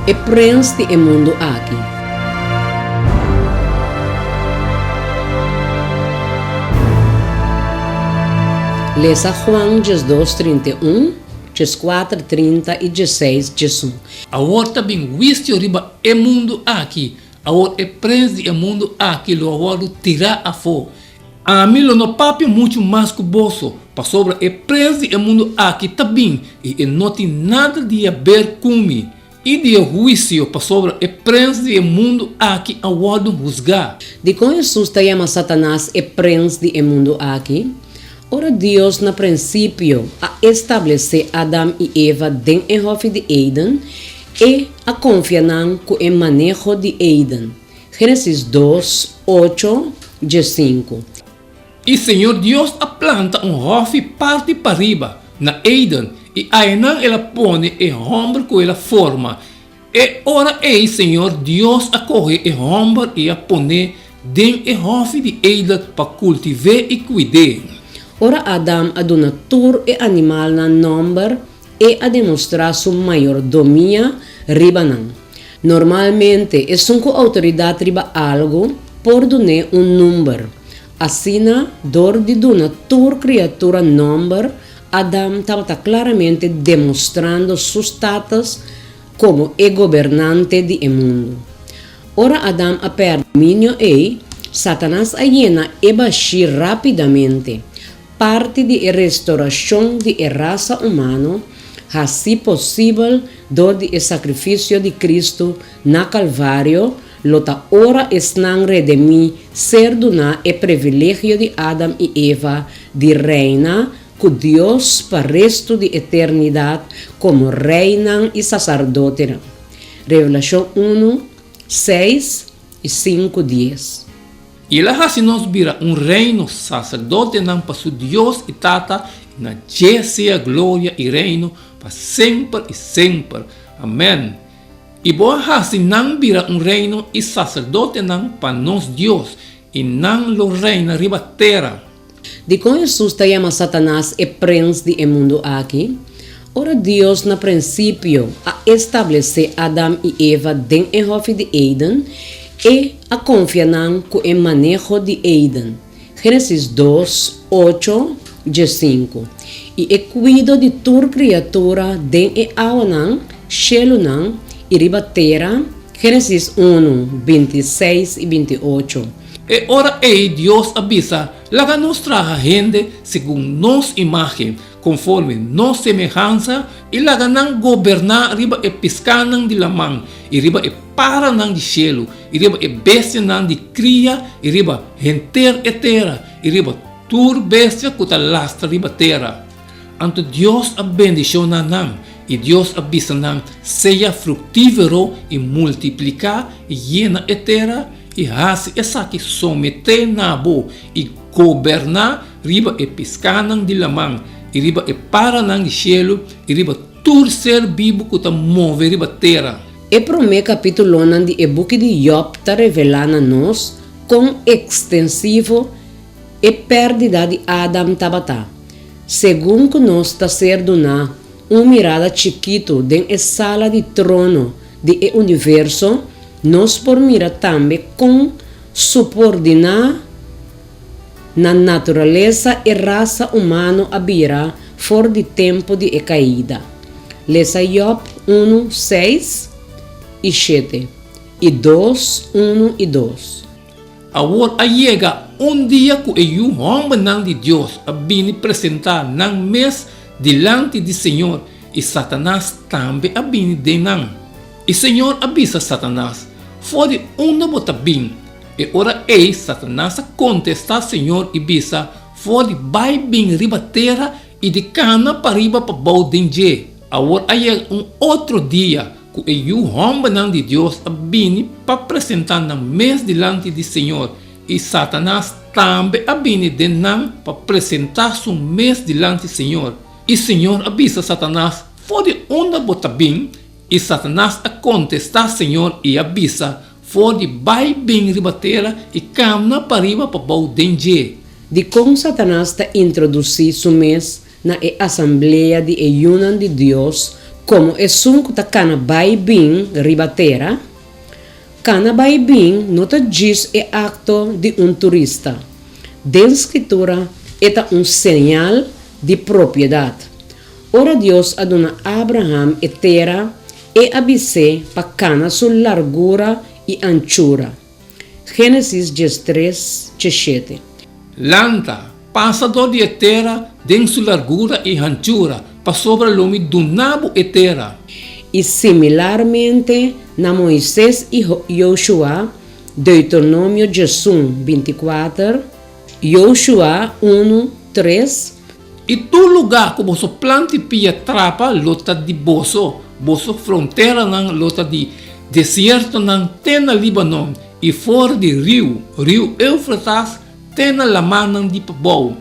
e príncipe do mundo aqui. Lesa Juan 2:31, 4:30 e 16:1. Agora também visto riba e mundo aqui. Agora é príncipe do mundo aqui, lo agora tirar a fora. A mim no papo muito mais que o bolso, para sobre o príncipe do mundo aqui também, e não tem nada de a ver comigo. E de juízo para sobre o príncipe do mundo aqui, agora juzgar. De como Jesus chama Satanás e príncipe do mundo aqui? Ora Deus, no princípio, a estabelecer Adão e Eva dentro do jardim de Éden e a confiar com o manejo de Éden. Gênesis 2, 8, 5. E Senhor Deus a planta jardim parte para riba, na Éden, e aí não ela põe o homem com ela forma. E ora aí Senhor Deus a correr o homem e a põe dentro do jardim de Éden para cultivar e cuidar. Ora Adam a donatur e animal na number e a demonstrar sua maior domínio riba não. Normalmente, é com autoridade riba algo por donar número. Assim, dor de donatur criatura number, Adam estava claramente demonstrando seus status como o governante do mundo. Ora Adam a perde domínio e Satanás a llena e baixar rapidamente. Parte de restauração de raça humana, assim possível, dor de sacrifício de Cristo na Calvário, lota ora estão redimir, ser donar e privilégio de Adão e Eva de reina com Deus para o resto de eternidade como reina e sacerdote. Revelação 1, 6 e 5, 10. E ela assim nos vira reino sacerdote não para su Deus e Tata, na seja glória e reino para sempre e sempre. Amém. E boa assim não vira reino e sacerdote não para nós Deus e não lo reina riba terra. De como Jesus chama Satanás e príncipe do mundo aqui? Ora Deus no princípio a estabelecer Adão e Eva dentro do jardim de Éden e a confiar com o manejo de Éden. Gênesis 2, 8, 5. E o cuido de toda criatura dentro da água, chelo e riba terra. Gênesis 1, 26 e 28. E ora aí Deus avisa, laga nos traga gente segundo nossa imagem, conforme nossa semelhança, e laga não governar riba e piscar de lamang, e riba e para de cielo, e riba e bestia de cria, e riba renter e terra, e riba tur bestia que lastra riba terra. Anto Deus a bendiciona nan, e Deus avisa nan, seja frutífero e multiplicar, e llena e terra, e hasi essa que someter na bo, e governar riba e piscar de lamang, e riba e para de cielo, e riba tur ser vivo que move riba terra. E primeiro capítulo de book de Job está revelando a nós com extensivo e pérdida de Adam tabata. Segundo que nós está ser donar mirada chiquito dentro da sala de trono do universo, nós por mira também com subordinar na natureza e raça humana abira fora de tempo de caída. Lesa Job 1, 6 e 7 e 2, 1 e 2. Agora chega dia que o homem de Deus a vir apresentar na mesa diante do Senhor e Satanás também a vir de nan. E Senhor avisa Satanás, fora onde bota bem. E ora ei Satanás a contestar Senhor e bisa, fora vai bem riba terra e de cana para riba para baudenje. Agora chega outro dia que o homem de Deus a vir para apresentar na mesa diante do Senhor. E Satanás também a vir de nan para apresentar sua mesa diante do Senhor. E Senhor avisa Satanás, fora onde bota bem. E Satanás a contestar Senhor e avisa, fora vai bem ribatera e camna para riba para baudenje. De como Satanás está introduzir sua mesa na assembleia de Eunan de Deus, Como é sunco ta cana vai bem ribatera, cana vai bem não ta diz é acto de turista. Da escritura é um sinal de propriedade. Ora Deus aduna Abraham e terra e abise pa cana sua largura e anchura. Gênesis 13:7. Lanta, passador de terra, den sua largura e anchura, pa sobre o lume do nabo e terra. E similarmente na Moisés e Joshua, Deuteronômio 24, Joshua 1:3. E tu lugar como so plante pia trapa lota de boso fronteira nan lota de deserto nan tena Libanon e fora de rio Eufratas tena lamanan de pabou.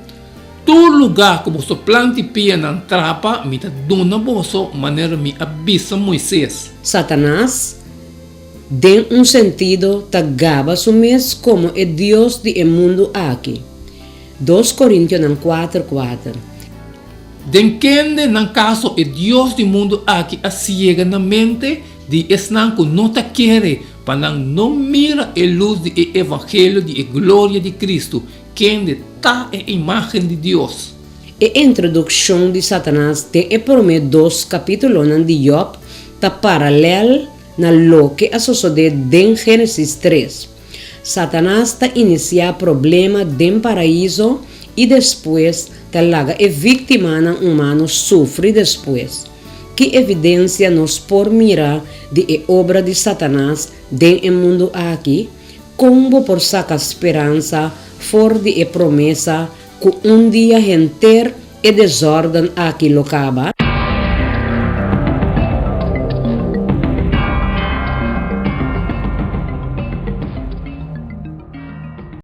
Tu lugar como so plante pia nan trapa mi ta duna boso maneira mi abisa Moisés. Satanás, de sentido, tagaba su mes como é Deus de mundo aqui. 2 Coríntios 4:4. Denkende nan caso e Deus do mundo aqui a ciega na mente de esnanco não ta quere para não mira a luz do evangelho de glória de Cristo, que tá a imagem de Deus. A introdução de Satanás tem e promete 2 capítulos de Job ta paralelo na lo que a sucede em Gênesis 3. Satanás ta inicia problema do paraíso e depois ta laga e vítima na humano sofre depois. Que evidência nos por mirar de obra de Satanás den mundo aqui, como por sacar esperança for de promessa que dia inteiro e desordem aqui lo acaba.